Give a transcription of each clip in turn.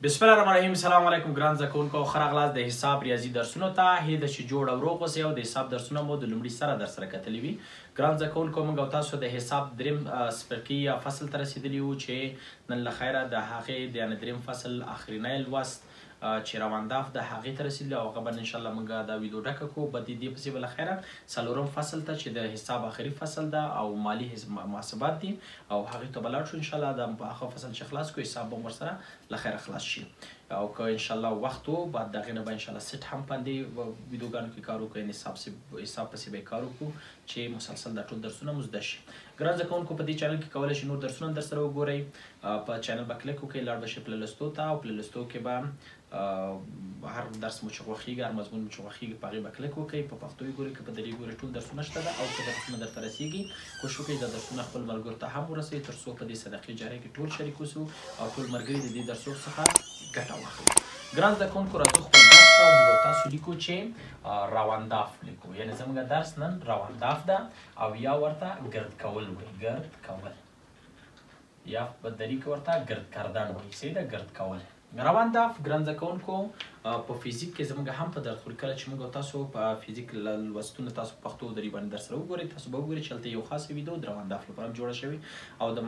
بسم الله الرحمن الرحیم. السلام علیکم ګران زده کوونکو، ښه راغلاست د حساب ریاضي درسونو ته. هیله ده چې جوړ او روغ اوسئ او د حساب درسونه مو د لومړي سره در سره کتلي وي. ګران زده کوونکو، موږ او تاسو د حساب دریم څپرکي یا فصل ته رسېدلي وو چې نن له خیره د هغې د دریم فصل اخرنی لوست چې روانداف د هغې ته رسېدلي او هغه به انشاءالله موږ دا ویډیو ډکه کړو. به د دې پسې به له خیره څلورم فصل ته چې د حساب آخري فصل ده او مالي محاسبات دي او هغې ته به لاړ شو انشاءالله. د هغه فصل چې خلاص کړو حساب به ورسره له خیره خلاص شي او که انشاءالله وخت و بعد د هغې نه به انشاءالله سیټ هم په دې ویډیوګانو کې کار وکړو، یعنې حساب پسې به یې کار وکړو چې مسلسل دا ټول درسونه مو زده شي. ګران زده کوونکو، په دې چینل کې کولی شئ نور درسونه در سره وګورئ. په چینل به کلیک وکړئ، لاړ به شئ پلیلیستو ته او پلیلیستو کې به هر درس مو چې خوښېږي، هر مضمون مو چې خوښېږي په هغې به کلیک وکړئ، په پښتو یې ګورئ، که په دري ګورئ، ټول درسونه شته ده. او که درسونه درته رسېږي کوشش وکړئ دا درسونه خپل ملګرو ته هم ورسوئ تر څو په دې صدقې جاریه کې ټول شریک اوسو او ټول ملګري د دې درسو څخه ګټه واخلي. ګران زده کوونکو، راځو خپل درس ته موږ او تاسو لیکو چې روانداف لیکو، یعنې زموږ درس نن روانداف ده او یا ورته ګرد کول وایي، ګرد کول یا په دري کې ورته ګرد کردن وایي. صحیح ده، ګرد کول. روانداف ګران زده کوونکو په فزیک کې زموږ هم په درس کله چې موږ او تاسو په فزیک لوستونه تاسو پښتو دري باندې در سره وګورئ، تاسو به وګورئ چې هلته یو خاصه ویډیو د روانداف لپاره جوړه شوې او د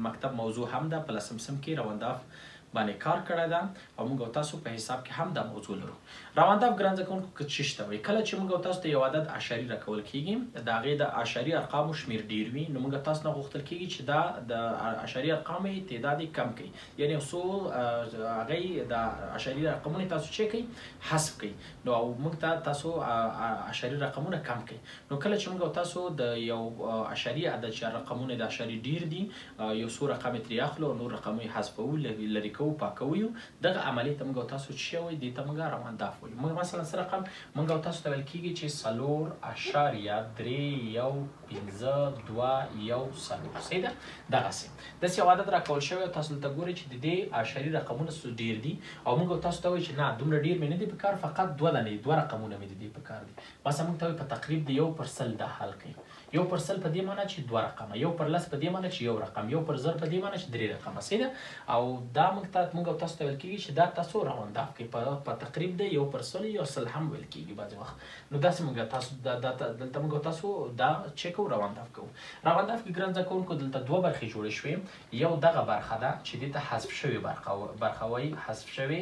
مکتب موضوع هم ده. په لسم سم کې روانداف باندې کار کړی ده او موږ او تاسو په حساب کې هم دا موضوع لرو. روانداف ګران زده کوونکو که څه ته وایي، کله چې موږ او تاسو ته یو عدد اعشاري راکول کېږي، د هغې د اعشاري ارقامو شمېر ډېر وي، نو موږ تاسو نه غوښتل کېږي چې دا د اعشاري ارقامو یې تعداد یې کم کړئ، یعنې څو هغې د اعشاري رقمونه تاسو چې کوئ حذف کړئ، نو موږ ته تاسو اعشاري رقمونه کم کړئ. نو کله چې موږ او تاسو د یو اعشاري عدد چې رقمونه د اعشاري ډېر دي، یو څو رقم یې ترې اخلو او نور رقمونه یې حذفوو، لرې کوو، پاکوو، دغه عملیې ته موږ او تاسو چې وایي دې ته موږ روانداف وایو. موږ مثلا څه رقم موږ او تاسو ته ویل کېږي چې 4.31521. صحیح ده، دغسې داسې یو عدد راکول شوی او تاسو دلته ګورئ چې د دې اعشاري رقمونه ډېر دي او موږ او تاسو ته وایي چې نه دومره ډېر مې نه دي په کار، فقط دوه رقمونه مې د دې په کار دي. مثلا موږ ته وایي په تقریب د 1/100 دا حل کوي. 1/100 په دې معنی چې 2 رقمه، 1/10 په دې معنی چې 1 رقم، 1/1000 په دې معنی چې 3 رقمه. صحیح ده، او دا موږ او تاسو ته ویل کېږي چې دا تاسو روانداف کوئ. په تقریب د 1/100 یا 100 هم ویل کېږي بعضې وخت. نو داسې موږ تاسو دلته موږ تاسو دا چې کوو روانداف کوو. روانداف کې ګران زده کوونکو دلته دوه برخې جوړې شوې. یو دغه برخه ده چې دې ته حذف شوې برخه وایي، حذف شوې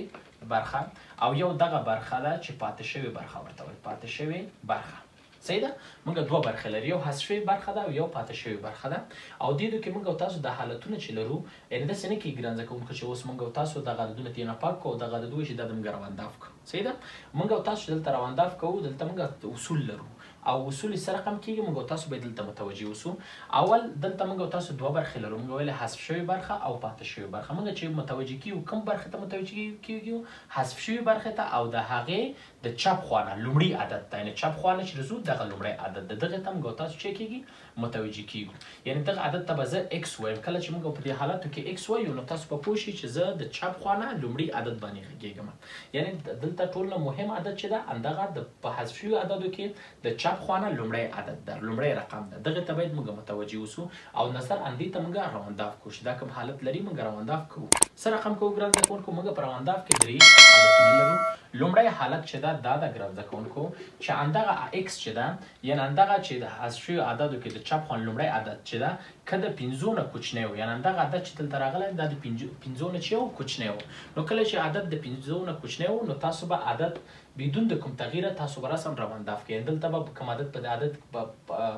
برخه، او یو دغه برخه ده چې پاتې شوې برخه ورته وایي، پاتې شوې برخه. صحیح ده، موږ دوه برخې لرو، یو حذف شوې برخه ده او یو پاتې شوې برخه ده. او دې کې موږ او تاسو د حالتونه چې لرو، یعنې داسې نه کېږي ګران زده کوونکو چې اوس موږ او تاسو دغه عددونه ترې نه پاک کړو او دغه عدد وایي چې دا د موږ روانداف کړو. صحیح ده، موږ او تاسو چې دلته روانداف کوو، دلته موږ اصول لرو او اصول یې څه رقم کېږي، موږ او تاسو باید دلته متوجه اوسو. اول دلته موږ او تاسو دوه برخې لرو، موږ ویلې حذف شوې برخه او پاتې شوې برخه. موږ چې متوجه کیږو کوم برخې ته متوجه کیږو؟ حذف شوې برخې ته او د هغې د چپ خوا نه لومړي عدد ته، یعنې چپ خوا نه چې رسو دغه لومړی عدد ده، دغې ته موږ او تاسو چې کېږي متوجه کیږو. یعنې دغه عدد ته به زه اکس وایم. کله چې موږ په دې حالاتو کې اکس وایو نو تاسو به پوه شئ چې زه د چپ خوا نه لومړي عدد باندې غږېږم. یعنې دلته ټول نه مهم عدد چې ده همدغه په حذف شویو عددو کې د چپ خوا نه لومړی عدد ده، لومړی رقم ده، دغې ته باید موږ متوجه اوسو او نظر اندې ته موږ روانداف کوو چې دا کوم حالت لري موږ روانداف کوو. څه رقم کوو ګران زده کوونکو؟ موږ په روانداف کې 3 حالتونه لرو. لومړی حالت چې ده دا ده ګران زده کوونکو چې همدغه اکس چې ده، یعنې همدغه چې د حذف شویو عددو کې د چپ خوا لومړی عدد چې ده که د 5 نه کوچنی و، یعنې همدغه عدد چې دلته راغلی دا د 5 نه چې و کوچنی و، نو کله چې عدد د 5 نه کوچنی و نو تاسو به عدد بدون د کوم تغییره تاسو به رسم روانداف کوئ. دلته به کوم عدد په عدد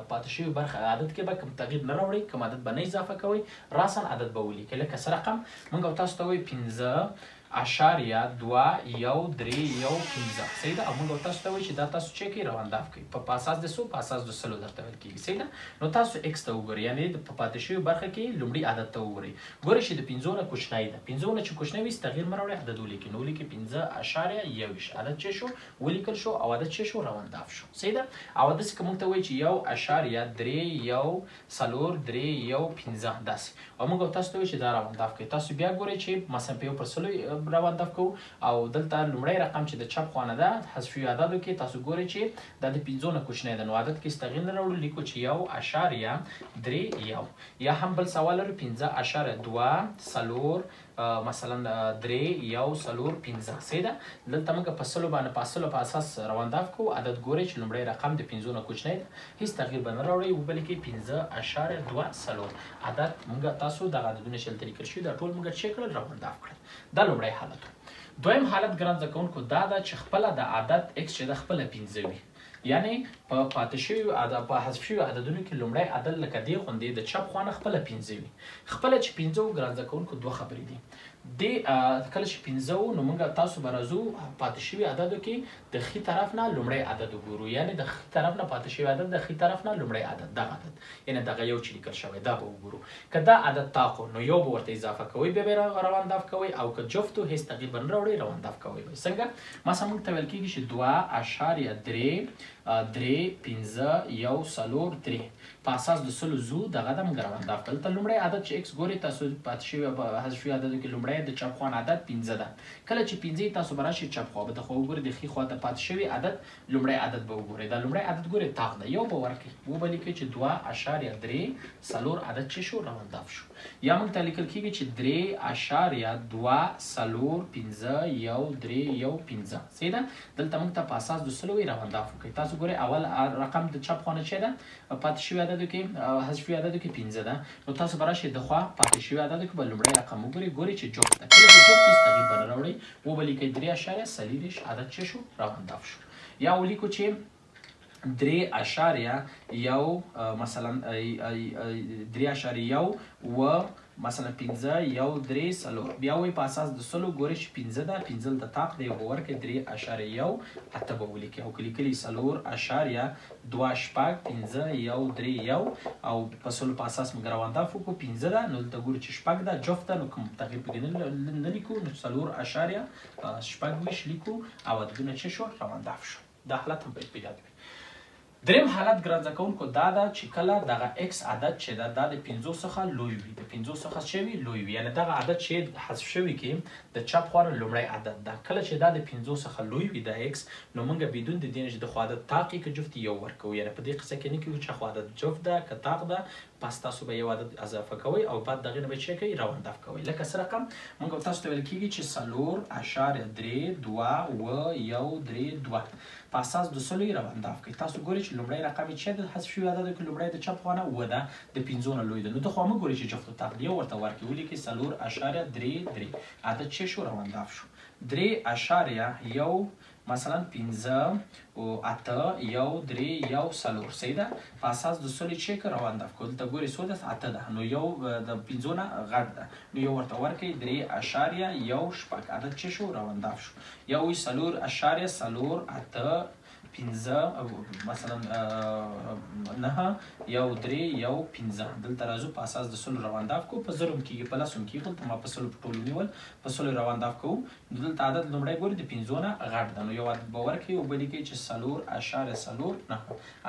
پاتې شوي برخه عدد کې به کوم تغییر نه راوړئ، کوم عدد به نه اضافه کوئ، راسن عدد به ولیکئ. لکه څه رقم موږ او تاسو ته وایي 5.21315. صحیح ده، او موږ او تاسو ته وایي چې دا تاسو چې کوئ روانداف کوئ په اساس د څو؟ په اساس د 100 درته ویل کېږي. صحیح ده، نو تاسو اکس ته وګورئ، یعنې په پاتې شوي برخه کې لومړي عدد ته وګورئ. ګورئ چې د 5 نه کوچنی ده، 5 نه چې کوچنی وي تغییر مه راوړئ، عدد ولیکئ. نو ولیکئ 5.21 عدد چې شو ولیکل شو او عدد چې شو روانداف شو. صحیح ده، او داسې که موږ ته وایي چې 1.31315 داسې، او موږ او تاسو ته وایي چې دا روانداف کوي. تاسو بیا ګورئ چې مثلا په 1/100 روانداف کوو او دلته لومړی رقم چې د چپ خوا نه ده حذف شوي عددو کې تاسو ګورئ چې دا د 5 نه کوچنی ده، نو عدد کې تغییر نه راوړو، لیکو چې 1.31. یا هم بل سوال لرو 5.2 مثلا 3 1 4 5 صحیح ده. دلته موږ په سلو باندې په اصلو په اساس روانداف کوو. عدد ګورئ چې لومړی رقم د 5 نه کوچنی ده، هیڅ تغییر به نه راوړئ، وبلیکئ 5.24. عدد موږ تاسو دغه عددونه چې دلته لیکل شوي دا ټول موږ چک کړل، روانداف کړل. دا لومړی حالت. دویم حالت ګران زده کوونکو دا ده چې خپله د عدد اکس چې ده خپله 5 وي، یعنی په پاتې شوي په حذف شوي عددونو کې لومړی عدد لکه دې غوندې د چپ خوا نه خپله 5 وي. خپله چې 5 ګران زده کوونکو دوه خبرې دي. کله چې 5 نو موږ تاسو به راځو پاتې شوي عددو کې د ښي طرف نه لومړی عدد وګورو، یعنی د ښي طرف نه پاتې شوي عدد د ښي طرف نه لومړی عدد دغه عدد، یعنی دغه یو چې لیکل شوی دا به وګورو. که دا عدد تاقو نو یو به ورته اضافه کوئ، بیا به روانداف کوئ، او که جفتو هیڅ تغییر به نه راوړئ روانداف کوئ. څنګه مثلا موږ ته ویل کېږي چې 2.3 3 5 1 4 3 په اساس د سلو زو دغه د موږ روانداف کړل. ته لومړی عدد چې اکس ګورئ تاسو پاتې شوي په حذف شوي عددو کې لومړی د چپ خوا عدد 15 ده. کله چې 15 تاسو به راشئ چپ خوا به د خوا وګورئ، د ښي خوا ته پاتې شوي عدد لومړی عدد به وګورئ. دا لومړی عدد ګورئ تاق ده، یو به ورکړئ، وبلیکئ چې 2.3 4 عدد چې شو روانداف شو. یا موږ ته لیکل کېږي چې 3.2 4 5 1 3 1 5 صحیح ده. دلته موږ ته په اساس د سلو روانداف وکړئ. تاسو ګورئ اول رقم د چپ خوا نه چې ده پاتې شوي عددو کې حذف شوي عددو کې 15 ده، نو تاسو به راشئ د خوا پاتې شوي عددو کې به لومړی رقم وګورئ، ګورئ چې جفت ده. کله چې جفت هېڅ تغییر به نه راوړئ، وبلیکئ 3.4 عدد چې شو روانداف شو. یا ولیکو چې 3.1 مثلا 3.1 و مثلا 15 1 3 4 بیا وایي په اساس د سلو ګورئ چې 15 ده، 15 د تاق دی، یو به ورکړئ 3.1 اته به ولیکئ، او که لیکلي 4.2 شپږ 15 1 3 1 او په سلو په اساس موږ روانداف وکړو 15 ده، نو دلته ګورو چې شپږ ده جفت ده، نو کوم تغییر پکې نه لیکو، نو 4.26 لیکو او عددونه چې شو روانداف شو. دا حالت هم باید په یاد وي. دریم حالت ګران زده کوونکو دا ده چې کله دغه اکس عدد چې ده دا د 5 څخه لوی وي، د 5 څخه چې وي لوی وي، یعنی دغه عدد چې حذف شوي کې د چپ خوا لومړی عدد ده. کله چې دا د 5 څخه لوی وي د اکس، نو موږ بدون د دې نه چې د خوا عدد تاقي که جفت یو ورکوو، یعنی په دې قصه کې نه کوو چې خوا عدد جفت ده که تاق ده، پس تاسو به یو عدد اضافه کوئ او بعد دغې نه به چې کوئ روانداف کوئ. لکه څه رقم موږ تاسو ته ویل کېږي چې 4.3 2 1 3 2 په اساس د سلو روانداف کوئ. تاسو ګورئ چې لومړی رقم یې چې د حذف شوي عددو کې لومړی د چپ خوا نه و ده، د 5 نه لوی ده، نو د خوا مه ګورئ چې جفت تاق دی، یو ورته ورکړئ، ولیکئ 4.3 عدد چې شو روانداف شو. 3.1 مثلا 15 او 8 1 3 1 4 صحیح ده. په اساس د سلو چې که روانداف کړو، دلته ګورئ څو ده 8 ده، نو یو د 5 نه غټ ده، نو یو ورته ورکړئ 3.1 شپږ عدد چې شو روانداف شو. یا وایي 4.4 8 15 مثلا 9 1 3 1 15 دلته راځو په اساس د سلو روانداف کوو، په زرو هم کېږي په لسو هم کېږي، دلته ما په سلو په ټولو ونیول، په سلو روانداف کوو، نو دلته عدد لومړی ګورئ د 5 نه غټ ده، نو یو عدد به ورکړئ، وبلیکئ چې 4.9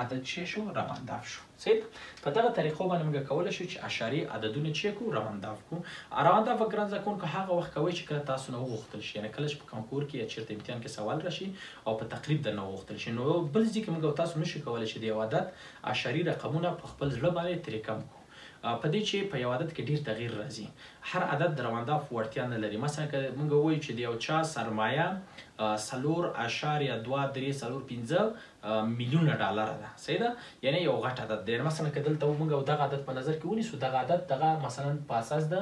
عدد چې شو روانداف شو. صحیح. په دغه طریقو باندې موږ کولی شو چې اعشاري عددونه چې کړو روانداف کړو. روانداف ګران زده کوونکو هغه وخت کوئ چې کله تاسو نه وغوښتل شي، یعنې کله چې په کانکور کې یا چېرته امتحان کې سوال راشي او په تقریب درنه وغوښتل شي، نو بل ځای کې موږ تاسو نشو کولی چې د یو عدد اعشاري رقمونه په خپل زړه باندې ترې کم کړو. په دې چې په یو عدد کې ډېر تغییر راځي، هر عدد د روانداف وړتیا نه لري. مثلا که موږ ووایو چې د یو چا سرمایه 4.2 میلیونه ډالره ده، صحیح ده، یعنی یو غټ عدد دی. مثلا که دلته موږ دغه عدد په نظر کې ونیسو، دغه عدد دغه مثلا په اساس د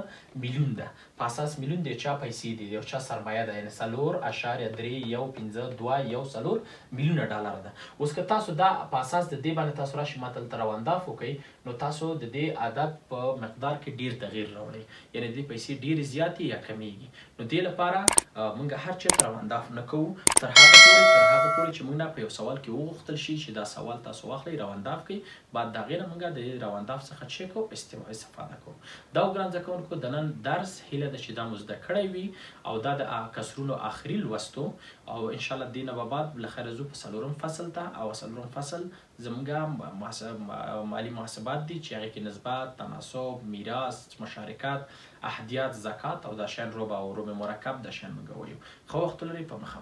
میلیون ده، په اساس میلیون د چا پیسې دي، د یو چا سرمایه ده، یعنی 4.3 میلیونه ډالره ده. اوس که تاسو دا په اساس د دې باندې تاسو راشئ ما ته دلته روانداف وکړئ، نو تاسو د دې عدد په مقدار کې ډېر تغییر راوړئ، یعنی د دې پیسې ډېرې زیاتې یا کمیږي. نو دې لپاره موږ هر چېرته روانداف نه کوو تر هغه پورې چې موږ نه په یو سوال کې وغوښتل شي چې دا سوال تاسو واخلئ روانداف کړئ، بعد د هغې نه موږ د روانداف څخه چې کوو استفاده کوو. دا ګران زده کوونکو د نن درس هیله ده چې دا مو زده کړی وي او دا د کسرونو آخري لوستو، او انشاءالله دې نه به بعد بالاخره ځو په 4م فصل ته، او 4م فصل زموږ مالي محاسبات دي چې هغې کې نسبت، تناسب، میراث، مشارکت، احدیات، زکات او دا شیان روبه او روبه مرکب دا شیان موږ وایو. ښه وخت ولرئ. په مخه.